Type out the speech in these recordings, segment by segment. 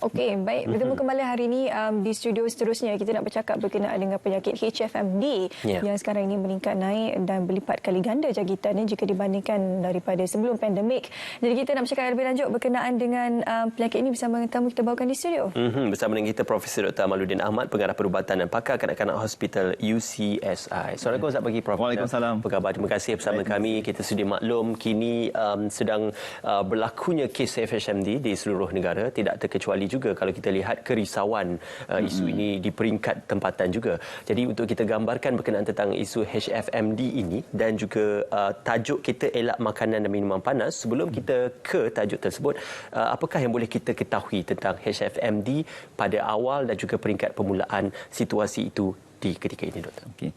Okey, baik. Bertemu kembali hari ini di studio seterusnya. Kita nak bercakap berkenaan dengan penyakit HFMD yang sekarang ini meningkat naik dan berlipat kali ganda jangkitannya jika dibandingkan daripada sebelum pandemik. Jadi kita nak bercakap lebih lanjut berkenaan dengan penyakit ini bersama tetamu kita bawakan di studio. Bersama dengan kita Profesor Dr. Amaluddin Ahmad, pengarah perubatan dan pakar kanak-kanak Hospital UCSI. Assalamualaikum, selamat pagi Prof. Waalaikumsalam. Apa khabar? Terima kasih bersama kami. Kita sudah maklum kini sedang berlakunya kes HFMD di seluruh negara, tidak terkecuali juga kalau kita lihat kerisauan isu ini di peringkat tempatan juga. Jadi untuk kita gambarkan berkenaan tentang isu HFMD ini dan juga tajuk kita elak makanan dan minuman panas, sebelum kita ke tajuk tersebut, apakah yang boleh kita ketahui tentang HFMD pada awal dan juga peringkat permulaan situasi itu di ketika ini, Doktor? Okey.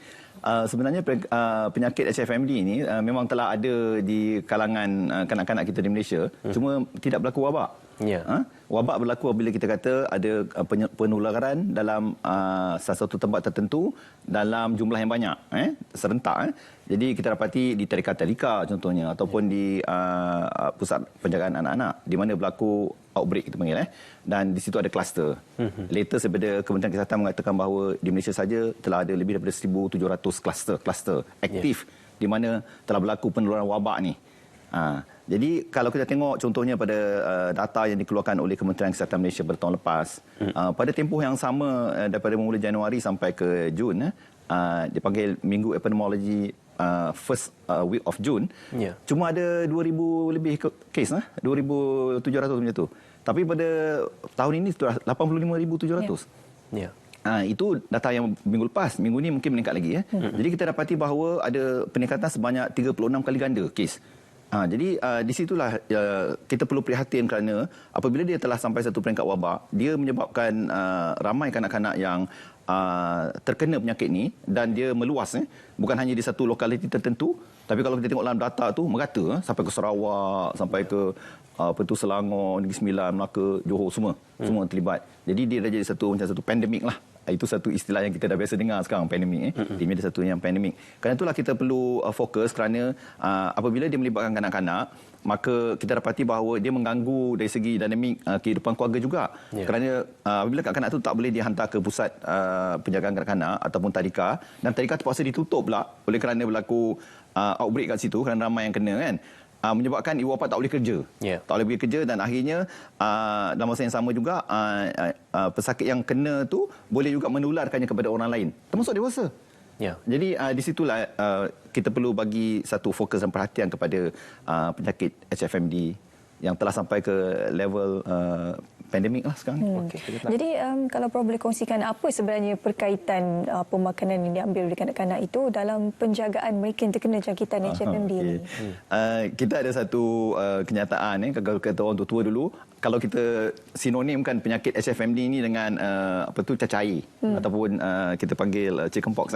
Sebenarnya penyakit HFMD ini memang telah ada di kalangan kanak-kanak kita di Malaysia, cuma tidak berlaku wabak. Wabak berlaku apabila kita kata ada penularan dalam satu tempat tertentu dalam jumlah yang banyak, serentak. Jadi kita dapati di tadika contohnya, ataupun di pusat penjagaan anak-anak di mana berlaku outbreak kita panggil, dan di situ ada kluster. Latest daripada Kementerian Kesihatan mengatakan bahawa di Malaysia saja telah ada lebih daripada 1,700 kluster aktif di mana telah berlaku penularan wabak ni. Jadi kalau kita tengok contohnya pada data yang dikeluarkan oleh Kementerian Kesihatan Malaysia bertahun lepas, pada tempoh yang sama daripada mulai Januari sampai ke Jun, dipanggil Minggu Epidemiologi first week of June, cuma ada 2,000 lebih kes, 2,700 macam tu. Tapi pada tahun ini sudah 85,700. Itu data yang minggu lepas. Minggu ni mungkin meningkat lagi. Jadi kita dapati bahawa ada peningkatan sebanyak 36 kali ganda kes. Jadi di situlah kita perlu prihatin kerana apabila dia telah sampai satu peringkat wabak, dia menyebabkan ramai kanak-kanak yang terkena penyakit ni dan dia meluas, bukan hanya di satu lokaliti tertentu, tapi kalau kita tengok dalam data tu merata sampai ke Sarawak, sampai ke Selangor, Negeri Sembilan, Melaka, Johor, semua terlibat. Jadi dia dah jadi macam satu pandemik lah. Itu satu istilah yang kita dah biasa dengar sekarang, pandemik. Dia ada satu yang pandemik. Kerana itulah kita perlu fokus kerana apabila dia melibatkan kanak-kanak, maka kita dapati bahawa dia mengganggu dari segi dinamik kehidupan keluarga juga. Kerana apabila kanak-kanak itu tak boleh dihantar ke pusat penjagaan kanak-kanak ataupun tadika, dan tadika terpaksa ditutup pula oleh kerana berlaku outbreak kat situ kerana ramai yang kena, kan, menyebabkan ibu bapa tak boleh kerja. Tak boleh pergi kerja, dan akhirnya dalam masa yang sama juga pesakit yang kena tu boleh juga menularkannya kepada orang lain, termasuk dewasa. Jadi di situlah kita perlu bagi satu fokus dan perhatian kepada penyakit HFMD yang telah sampai ke level pandemik lah sekarang. Jadi kalau Prof boleh kongsikan apa sebenarnya perkaitan pemakanan yang diambil oleh kanak-kanak itu dalam penjagaan mereka yang terkena jangkitan HFMD ini? Kita ada satu kenyataan, kalau kata orang tua dulu, kalau kita sinonimkan penyakit HFMD ini dengan cacar air ataupun kita panggil chickenpox,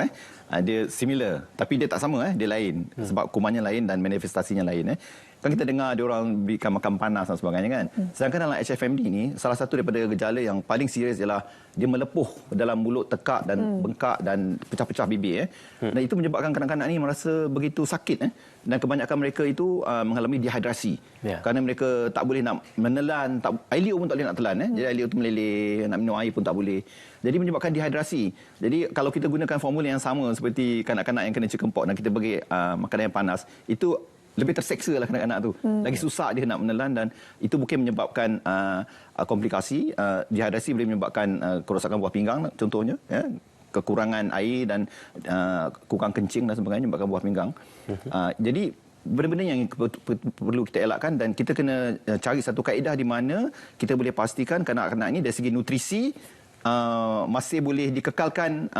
dia similar tapi dia tak sama, dia lain sebab kumannya lain dan manifestasinya lain. Kan kita dengar dia orang berikan makan panas dan sebagainya, kan. Sedangkan dalam HFMD ni, salah satu daripada gejala yang paling serius ialah dia melepuh dalam mulut, tekak dan bengkak dan pecah-pecah bibir. Dan itu menyebabkan kanak-kanak ni merasa begitu sakit. Dan kebanyakan mereka itu mengalami dehidrasi. Kerana mereka tak boleh nak menelan, air liur pun tak boleh nak telan. Jadi air liur itu meleleh, nak minum air pun tak boleh. Jadi menyebabkan dehidrasi. Jadi kalau kita gunakan formula yang sama seperti kanak-kanak yang kena chickenpox dan kita bagi makanan yang panas, itu lebih terseksa lah kanak-kanak tu. Lagi susah dia nak menelan, dan itu mungkin menyebabkan komplikasi. Dehidrasi boleh menyebabkan kerosakan buah pinggang contohnya, kekurangan air dan kurang kencing dan sebagainya menyebabkan buah pinggang. Jadi benda-benda yang perlu kita elakkan, dan kita kena cari satu kaedah di mana kita boleh pastikan kanak-kanak ini dari segi nutrisi masih boleh dikekalkan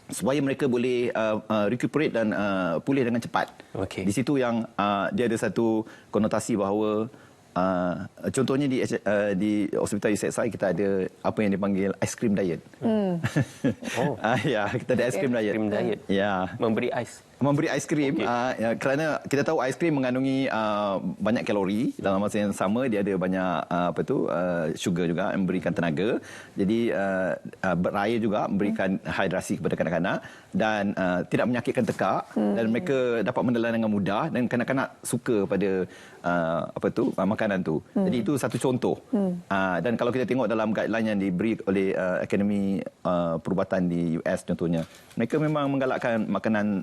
supaya mereka boleh recuperate dan pulih dengan cepat. Di situ yang dia ada satu konotasi bahawa contohnya di Hospital UCSI kita ada apa yang dipanggil ice cream diet. Kita ada ice cream diet. Memberi ais. Memberi aiskrim kerana kita tahu aiskrim mengandungi banyak kalori, dalam masa yang sama dia ada banyak sugar juga yang memberikan tenaga. Jadi beraya juga memberikan hidrasi kepada kanak-kanak dan tidak menyakitkan tekak dan mereka dapat menelan dengan mudah dan kanak-kanak suka pada makanan tu. Jadi itu satu contoh. Dan kalau kita tengok dalam guideline yang diberi oleh Akademi Perubatan di US contohnya, mereka memang menggalakkan makanan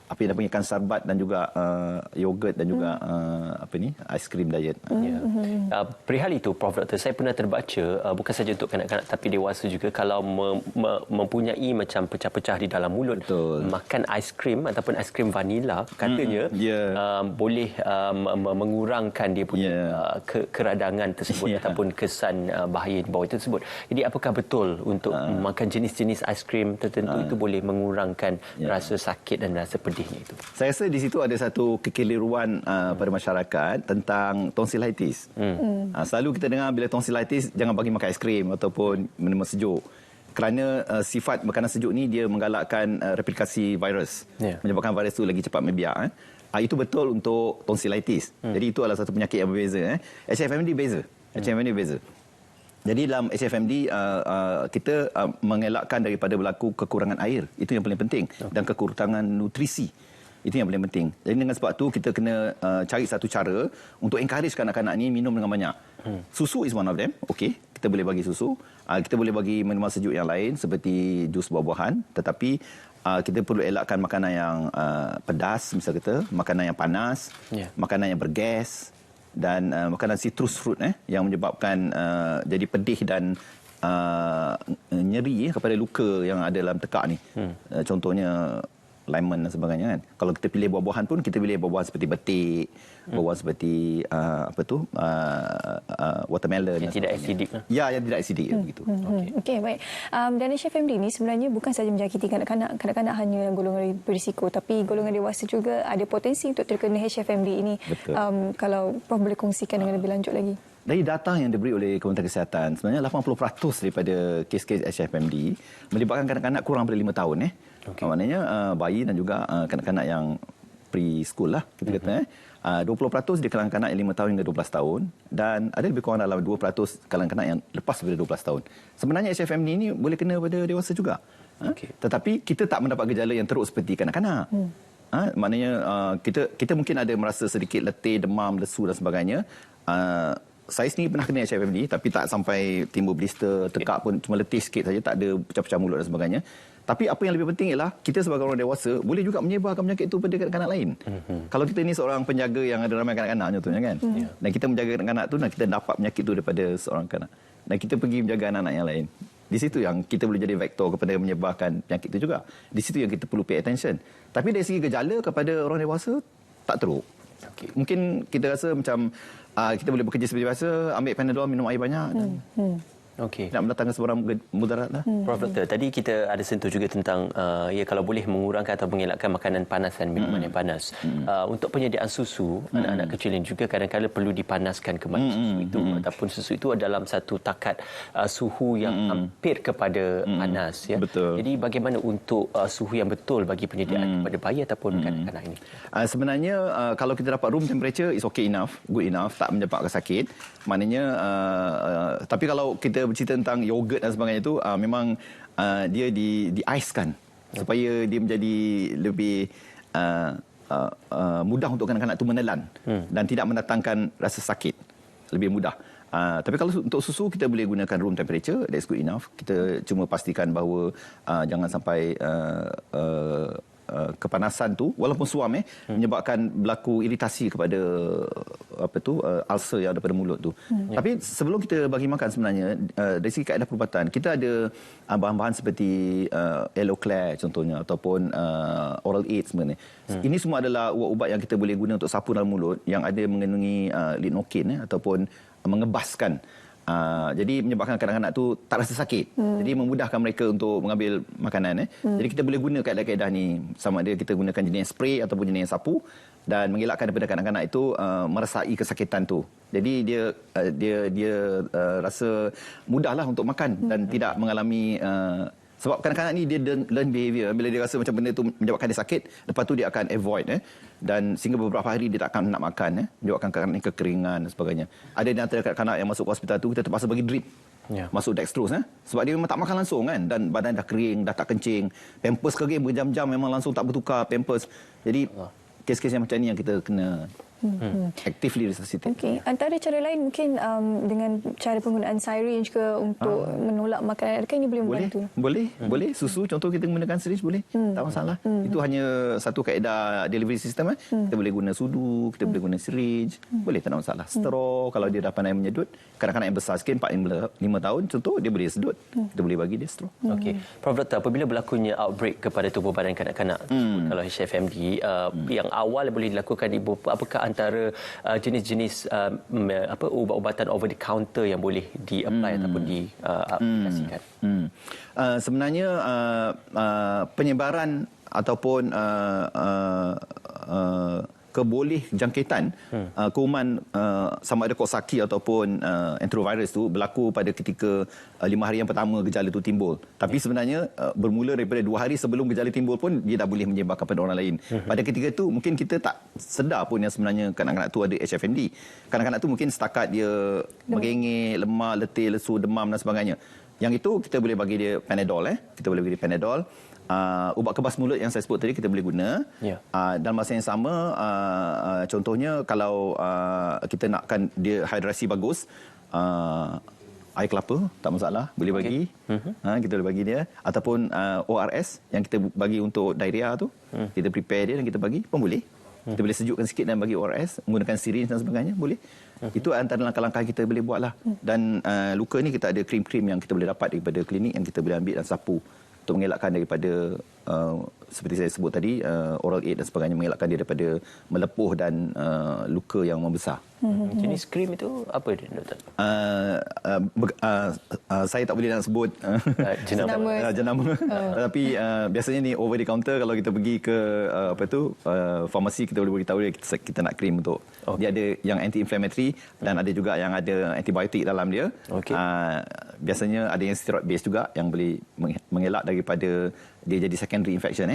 apa yang dipanggilkan sarbat dan juga yogurt dan juga aiskrim diet. Perihal itu, Prof. Dr. saya pernah terbaca bukan saja untuk kanak-kanak tapi dewasa juga, kalau mempunyai macam pecah-pecah di dalam mulut, makan aiskrim ataupun aiskrim vanila katanya boleh mengurangkan dia punya keradangan tersebut ataupun kesan bahaya di bawah itu tersebut. Jadi apakah betul untuk makan jenis-jenis aiskrim tertentu itu boleh mengurangkan rasa sakit dan rasa pedihnya itu? Saya rasa di situ ada satu kekeliruan pada masyarakat tentang tonsilitis. Selalu kita dengar bila tonsilitis jangan bagi makan aiskrim ataupun minuman sejuk. Kerana sifat makanan sejuk ni dia menggalakkan replikasi virus. Menyebabkan virus itu lagi cepat membiak. Itu betul untuk tonsilitis. Jadi itu adalah satu penyakit yang berbeza. HFMD beza. HFMD beza. Jadi dalam HFMD kita mengelakkan daripada berlaku kekurangan air. Itu yang paling penting. Dan kekurangan nutrisi. Itu yang paling penting. Jadi dengan sebab tu kita kena cari satu cara untuk encourage kanak-kanak ni minum dengan banyak. Susu is one of them. Okey, kita boleh bagi susu. Kita boleh bagi minuman sejuk yang lain seperti jus buah-buahan. Tetapi kita perlu elakkan makanan yang pedas, misal kata, makanan yang panas, makanan yang bergas dan makanan citrus fruit yang menyebabkan jadi pedih dan nyeri kepada luka yang ada dalam tekak ni. Contohnya lemon dan sebagainya kan. Kalau kita pilih buah-buahan pun kita pilih buah-buahan seperti betik, buah-buahan seperti watermelon yang tidak asidik. Ya, yang tidak asidik begitu. Okey, baik. Dan HFMD ni sebenarnya bukan sahaja menjangkiti kanak-kanak. Kanak-kanak hanya golongan berisiko, tapi golongan dewasa juga ada potensi untuk terkena HFMD ini. Kalau Prof boleh kongsikan dengan lebih lanjut lagi. Dari data yang diberi oleh Kementerian Kesihatan, sebenarnya 80% daripada kes-kes HFMD melibatkan kanak-kanak kurang daripada 5 tahun. Maknanya bayi dan juga kanak-kanak yang preschool lah kita kata. 20% di kalangan kanak yang 5 tahun hingga 12 tahun dan ada lebih kurang dalam 2% kalangan kanak yang lepas daripada 12 tahun. Sebenarnya HFMD ini boleh kena pada dewasa juga. Tetapi kita tak mendapat gejala yang teruk seperti kanak-kanak. Maknanya kita mungkin ada merasa sedikit letih, demam, lesu dan sebagainya. Saya sendiri pernah kena HFMD tapi tak sampai timbul blister, tekak pun cuma letih sikit saja, tak ada pecah-pecah mulut dan sebagainya. Tapi apa yang lebih penting ialah kita sebagai orang dewasa boleh juga menyebarkan penyakit itu pada kanak-kanak lain. Kalau kita ini seorang penjaga yang ada ramai kanak-kanak contohnya kan. Dan kita menjaga kanak-kanak tu dan kita dapat penyakit itu daripada seorang kanak. Dan kita pergi menjaga anak-anak yang lain. Di situ yang kita boleh jadi vektor kepada menyebarkan penyakit itu juga. Di situ yang kita perlu pay attention. Tapi dari segi gejala kepada orang dewasa tak teruk. Mungkin kita rasa macam kita boleh bekerja seperti biasa, ambil Panadol, minum air banyak dan nak mendatangkan sebarang mudarat lah. Prof. Dr. tadi kita ada sentuh juga tentang kalau boleh mengurangkan atau mengelakkan makanan panas dan minuman yang panas. Untuk penyediaan susu, anak-anak kecil yang juga kadang-kadang perlu dipanaskan kembali susu itu ataupun susu itu dalam satu takat suhu yang hampir kepada panas. Betul. Jadi bagaimana untuk suhu yang betul bagi penyediaan kepada bayi ataupun kanak-kanak ini? Sebenarnya kalau kita dapat room temperature is okay enough, good enough, tak menyebabkan sakit. Maknanya tapi kalau kita bercerita tentang yogurt dan sebagainya itu memang dia di-aiskan supaya dia menjadi lebih mudah untuk kanak-kanak itu menelan dan tidak mendatangkan rasa sakit, lebih mudah. Tapi kalau untuk susu kita boleh gunakan room temperature, that's good enough. Kita cuma pastikan bahawa jangan sampai kepanasan tu walaupun suam menyebabkan berlaku iritasi kepada ulcer yang ada pada mulut tu. Tapi sebelum kita bagi makan sebenarnya dari segi kaedah perubatan kita ada bahan-bahan seperti Eloclair contohnya ataupun Oral Aid sebenarnya. Ini semua adalah ubat-ubat yang kita boleh guna untuk sapu dalam mulut yang ada mengandungi lidocaine ataupun mengebaskan. Jadi menyebabkan kanak-kanak tu tak rasa sakit. Jadi memudahkan mereka untuk mengambil makanan. Jadi kita boleh guna kaedah-kaedah ni sama ada kita gunakan jenis spray ataupun jenis sapu dan mengelakkan daripada kanak-kanak itu merasai kesakitan tu. Jadi dia rasa mudahlah untuk makan dan tidak mengalami Sebab kanak-kanak ni dia learn behavior. Bila dia rasa macam benda tu menyebabkan dia sakit, lepas tu dia akan avoid. Dan sehingga beberapa hari dia tak akan nak makan. Menyebabkan kanak-kanak ni kekeringan dan sebagainya. Ada di antara kanak-kanak yang masuk ke hospital tu, kita terpaksa bagi drip. Masuk dextrose. Sebab dia memang tak makan langsung kan. Dan badan dah kering, dah tak kencing. Pampers kering berjam-jam memang langsung tak bertukar pampers. Jadi kes-kes yang macam ni yang kita kena actively resuscitate. Okey, antara cara lain mungkin dengan cara penggunaan syringe ke untuk menolak makanan, adakah ini boleh membantu? Boleh. Susu contoh kita gunakan syringe boleh. Tak masalah. Itu hanya satu kaedah delivery system. Kita boleh guna sudu, kita boleh guna syringe. Boleh, tak ada masalah. Straw kalau dia dah pandai menyedut. Kanak-kanak yang besar sikit 4-5 tahun contoh dia boleh sedut. Kita boleh bagi dia straw. Okey. Prof Dr, apabila berlakunya outbreak kepada tubuh badan kanak-kanak kalau HFMD yang awal boleh dilakukan ibu, apakah antara jenis-jenis ubat-ubatan over the counter yang boleh di-apply ataupun diaplikasikan? Sebenarnya penyebaran ataupun keboleh jangkitan kuman sama ada Coxsackie ataupun enterovirus tu berlaku pada ketika 5 hari yang pertama gejala tu timbul. Tapi sebenarnya bermula daripada 2 hari sebelum gejala timbul pun dia dah boleh menyebar kepada orang lain. Pada ketika tu mungkin kita tak sedar pun yang sebenarnya kanak-kanak tu ada HFMD. Kanak-kanak tu mungkin setakat dia merengek, lemah, letih, lesu, demam dan sebagainya. Yang itu kita boleh bagi dia Panadol. Kita boleh bagi dia Panadol. Ubat kebas mulut yang saya sebut tadi kita boleh guna. Dalam masa yang sama contohnya kalau kita nakkan dia hidrasi bagus, air kelapa tak masalah, boleh bagi. Kita boleh bagi dia. Ataupun ORS yang kita bagi untuk diarrhea tu, kita prepare dia dan kita bagi pun boleh. Kita boleh sejukkan sikit dan bagi ORS, menggunakan syringe dan sebagainya, boleh. Itu antara langkah-langkah kita boleh buatlah. Dan luka ni kita ada krim-krim yang kita boleh dapat daripada klinik yang kita boleh ambil dan sapu untuk mengelakkan daripada seperti saya sebut tadi oral aid dan sebagainya, mengelakkan dia daripada melepuh dan luka yang membesar. Jenis krim itu apa dia, doktor? Saya tak boleh nak sebut jenama. Tapi biasanya ni over the counter kalau kita pergi ke farmasi, kita boleh beritahu dia kita nak krim untuk dia ada yang anti-inflammatory dan ada juga yang ada antibiotik dalam dia. Biasanya ada yang steroid base juga yang boleh mengelak daripada dia jadi secondary infection.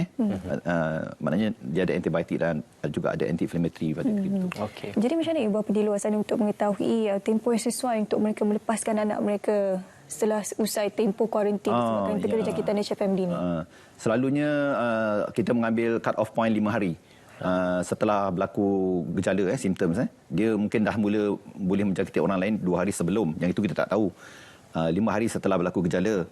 Maknanya dia ada antibiotik dan juga ada anti-inflammatory pada krim itu. Jadi macam mana ibu bapa di luar sana untuk mengetahui tempoh yang sesuai untuk mereka melepaskan anak mereka setelah usai tempoh kuarantin disebabkan terkena jangkitan HFMD ni? Selalunya kita mengambil cut off point 5 hari. Setelah berlaku gejala, symptoms, dia mungkin dah mula boleh menjangkiti orang lain 2 hari sebelum. Yang itu kita tak tahu. 5 hari setelah berlaku gejala.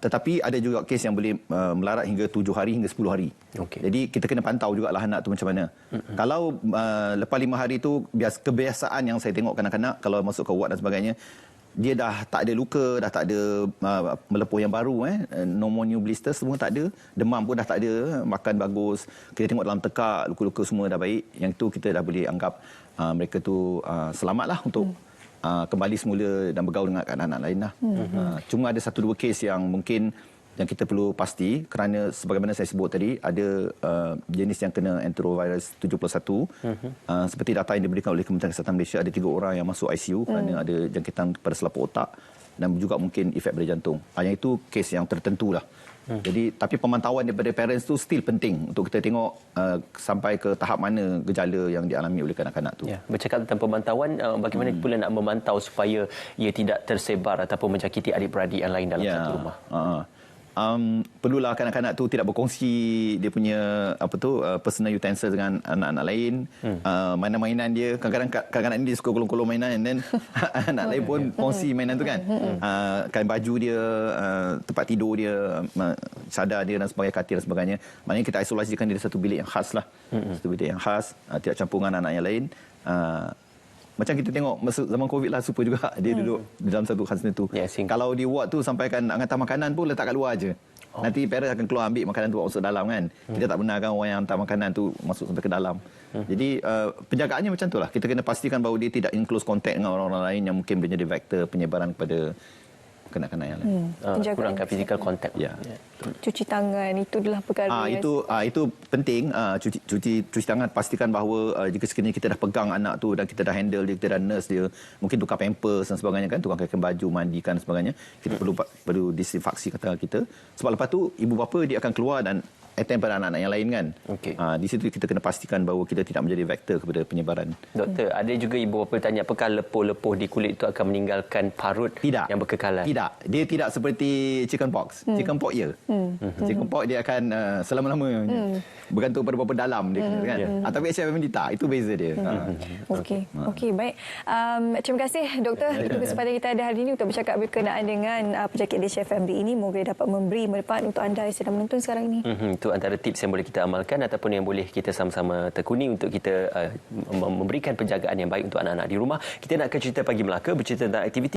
Tetapi ada juga kes yang boleh melarat hingga 7 hari hingga 10 hari. Jadi kita kena pantau jugalah anak tu macam mana. Kalau lepas 5 hari tu, kebiasaan yang saya tengok kanak-kanak kalau masuk ke ward dan sebagainya, dia dah tak ada luka, dah tak ada melepuh yang baru, pneumonia, blister semua tak ada, demam pun dah tak ada, makan bagus, kita tengok dalam tekak luka-luka semua dah baik. Yang tu kita dah boleh anggap mereka tu selamatlah untuk kembali semula dan bergaul dengan anak-anak lain lah. Cuma ada 1-2 kes yang mungkin yang kita perlu pasti kerana sebagaimana saya sebut tadi ada jenis yang kena enterovirus 71. Seperti data yang diberikan oleh Kementerian Kesihatan Malaysia, ada 3 orang yang masuk ICU kerana ada jangkitan pada selaput otak dan juga mungkin efek pada jantung. Yang itu kes yang tertentu lah. Jadi tapi pemantauan daripada parents tu still penting untuk kita tengok sampai ke tahap mana gejala yang dialami oleh kanak-kanak tu. Bercakap tentang pemantauan, bagaimana pula nak memantau supaya ia tidak tersebar ataupun menjangkiti adik-beradik yang lain dalam satu rumah? Perlulah kanak-kanak tu tidak berkongsi dia punya personal utensil dengan anak-anak lain. Mainan-mainan dia, kadang-kadang ni dia suka kolong-kolong mainan, and then anak lain pun kongsi mainan tu kan. Kain baju dia, tempat tidur dia, cadar dia dan sebagainya, katil dan sebagainya. Maknanya kita isolasikan dia di satu bilik yang khas lah. Satu bilik yang khas, tidak campur dengan anak yang lain. Macam kita tengok masa zaman COVID lah, super juga dia duduk di dalam satu khasnya tu. Kalau di ward tu sampaikan nak hantar makanan pun letak kat luar aje. Nanti parents akan keluar ambil makanan tu masuk dalam kan. Kita tak benarkan orang yang hantar makanan tu masuk sampai ke dalam. Jadi penjagaannya macam tu lah. Kita kena pastikan bahawa dia tidak in close contact dengan orang-orang lain yang mungkin menjadi vektor penyebaran kepada kanak-kanak yang lain. Kurangkan physical contact. Ya. Cuci tangan itu adalah perkara itu penting. Cuci tangan, pastikan bahawa jika sekiranya kita dah pegang anak tu dan kita dah handle dia, kita dah nurse dia, mungkin tukar pampers dan sebagainya kan, tukar baju, mandikan dan sebagainya, kita perlu disinfeksi kata kita. Sebab lepas tu ibu bapa dia akan keluar dan attend pada anak-anak yang lain kan. Okay. Di situ kita kena pastikan bahawa kita tidak menjadi vektor kepada penyebaran. Doktor, ada juga ibu bapa tanya apakah lepuh-lepuh di kulit itu akan meninggalkan parut yang berkekalan? Tidak. Dia tidak seperti chicken pox. Chicken pox ya. Chicken pox dia akan selama-lamanya. Bergantung pada berapa dalam dia kena kan. Tapi HFMD tak. Itu beza dia. Okey, baik. Terima kasih doktor untuk kesempatan kita ada hari ini untuk bercakap berkenaan dengan penyakit HFMD ini. Moga dapat memberi manfaat untuk anda yang sedang menonton sekarang ini. Itu antara tips yang boleh kita amalkan ataupun yang boleh kita sama-sama tekuni untuk kita memberikan penjagaan yang baik untuk anak-anak di rumah. Kita nak ke cerita Pagi Melaka, bercerita tentang aktiviti